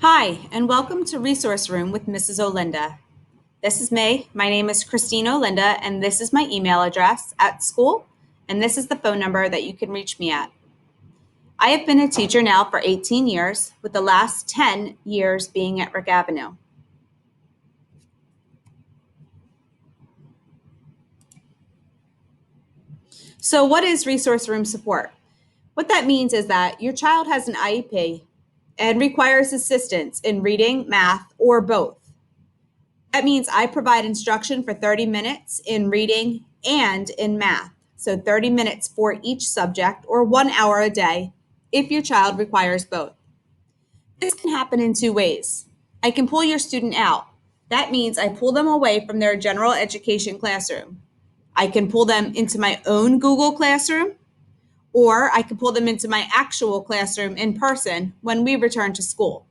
Hi, and welcome to Resource Room with Mrs. Olinda. This is me. My name is Christine Olinda, and this is my email address at school, and this is the phone number that you can reach me at. I have been a teacher now for 18 years, with the last 10 years being at Rick Avenue. So, what is Resource Room support? What that means is that your child has an IEP and requires assistance in reading, math, or both. That means I provide instruction for 30 minutes in reading and in math. So 30 minutes for each subject or 1 hour a day if your child requires both. This can happen in two ways. I can pull your student out. That means I pull them away from their general education classroom. I can pull them into my own Google Classroom, or I can pull them into my actual classroom in person when we return to school.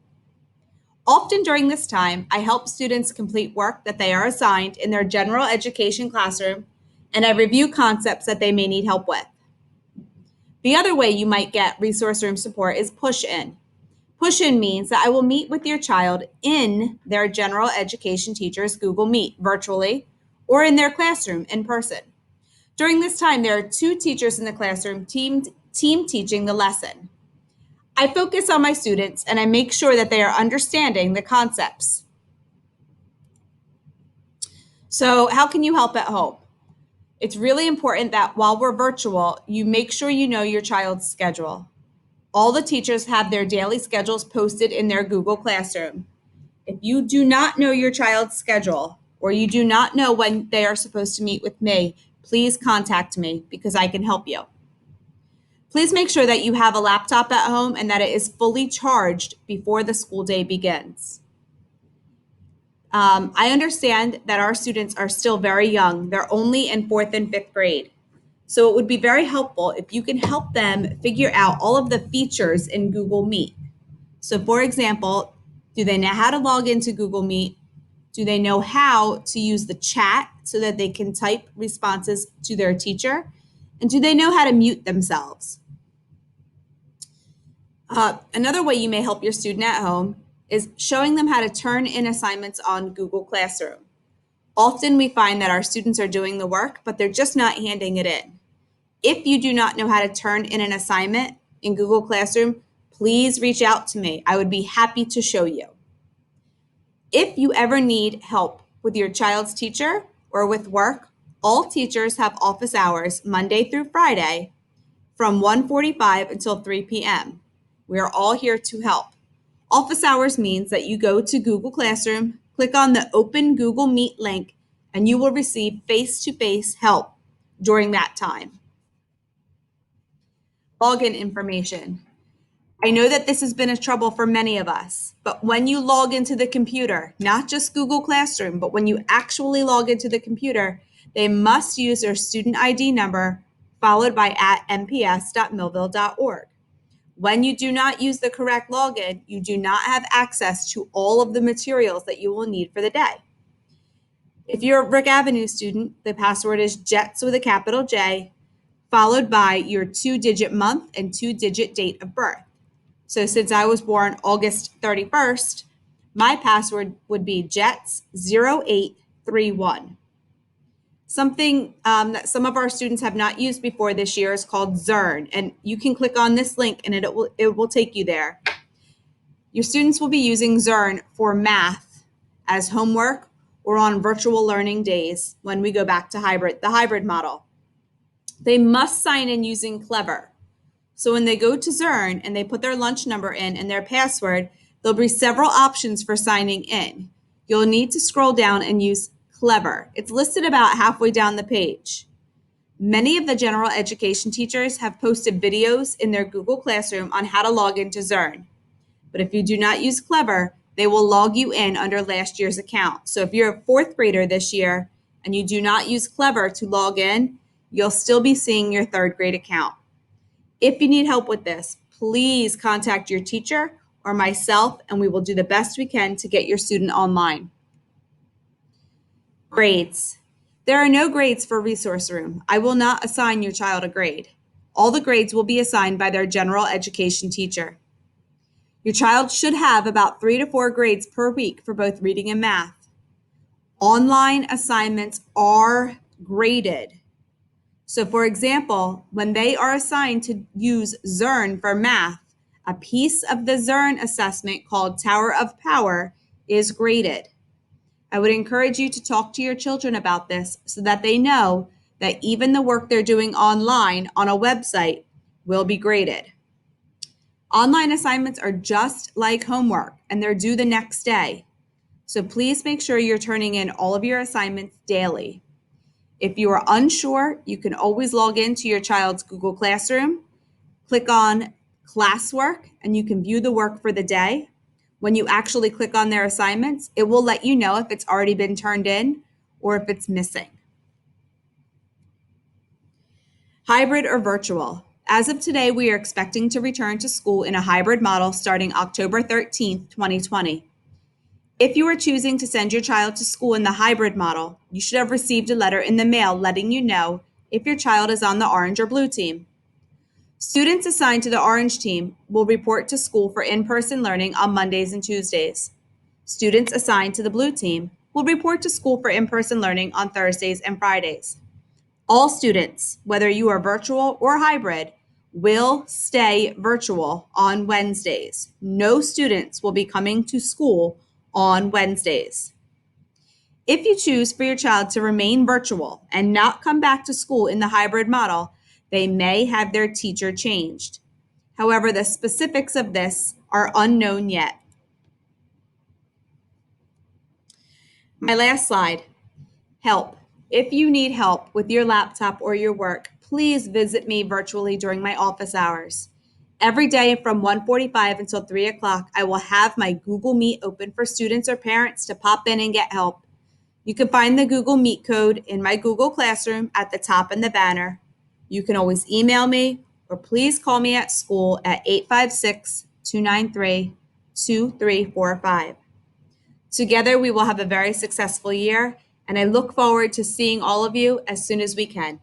Often during this time, I help students complete work that they are assigned in their general education classroom, and I review concepts that they may need help with. The other way you might get resource room support is push in. Push in means that I will meet with your child in their general education teacher's Google Meet virtually or in their classroom in person. During this time, there are two teachers in the classroom team teaching the lesson. I focus on my students and I make sure that they are understanding the concepts. So, how can you help at home? It's really important that while we're virtual, you make sure you know your child's schedule. All the teachers have their daily schedules posted in their Google Classroom. If you do not know your child's schedule or you do not know when they are supposed to meet with me, please contact me because I can help you. Please make sure that you have a laptop at home and that it is fully charged before the school day begins. I understand that our students are still very young. They're only in fourth and fifth grade. So it would be very helpful if you can help them figure out all of the features in Google Meet. So for example, do they know how to log into Google Meet? Do they know how to use the chat so that they can type responses to their teacher? And do they know how to mute themselves? Another way you may help your student at home is showing them how to turn in assignments on Google Classroom. Often we find that our students are doing the work, but they're just not handing it in. If you do not know how to turn in an assignment in Google Classroom, please reach out to me. I would be happy to show you. If you ever need help with your child's teacher or with work, all teachers have office hours Monday through Friday from 1:45 until 3 p.m. We are all here to help. Office hours means that you go to Google Classroom, click on the Open Google Meet link, and you will receive face-to-face help during that time. Login information. I know that this has been a trouble for many of us, but when you log into the computer, not just Google Classroom, but when you actually log into the computer, they must use their student ID number followed by @mps.millville.org. When you do not use the correct login, you do not have access to all of the materials that you will need for the day. If you're a Rick Avenue student, the password is JETS with a capital J, followed by your 2-digit month and 2-digit date of birth. So since I was born August 31st, my password would be JETS0831. Something that some of our students have not used before this year is called Zern, and you can click on this link and it will take you there. Your students will be using Zern for math as homework or on virtual learning days when we go back to the hybrid model. They must sign in using Clever. So when they go to Zern and they put their lunch number in and their password, there'll be several options for signing in. You'll need to scroll down and use Clever. It's listed about halfway down the page. Many of the general education teachers have posted videos in their Google Classroom on how to log into Zern. But if you do not use Clever, they will log you in under last year's account. So if you're a fourth grader this year and you do not use Clever to log in, you'll still be seeing your third grade account. If you need help with this, please contact your teacher or myself, and we will do the best we can to get your student online. Grades. There are no grades for Resource Room. I will not assign your child a grade. All the grades will be assigned by their general education teacher. Your child should have about 3 to 4 grades per week for both reading and math. Online assignments are graded. So for example, when they are assigned to use Zern for math, a piece of the Zern assessment called Tower of Power is graded. I would encourage you to talk to your children about this so that they know that even the work they're doing online on a website will be graded. Online assignments are just like homework and they're due the next day. So please make sure you're turning in all of your assignments daily. If you are unsure, you can always log into your child's Google Classroom, click on classwork, and you can view the work for the day. When you actually click on their assignments, it will let you know if it's already been turned in or if it's missing. Hybrid or virtual. As of today, we are expecting to return to school in a hybrid model starting October 13th, 2020. If you are choosing to send your child to school in the hybrid model, you should have received a letter in the mail letting you know if your child is on the orange or blue team. Students assigned to the orange team will report to school for in-person learning on Mondays and Tuesdays. Students assigned to the blue team will report to school for in-person learning on Thursdays and Fridays. All students, whether you are virtual or hybrid, will stay virtual on Wednesdays. No students will be coming to school on Wednesdays. If you choose for your child to remain virtual and not come back to school in the hybrid model, they may have their teacher changed. However, the specifics of this are unknown yet. My last slide, help. If you need help with your laptop or your work, please visit me virtually during my office hours. Every day from 1:45 until 3 o'clock, I will have my Google Meet open for students or parents to pop in and get help. You can find the Google Meet code in my Google Classroom at the top in the banner. You can always email me or please call me at school at 856-293-2345. Together, we will have a very successful year, and I look forward to seeing all of you as soon as we can.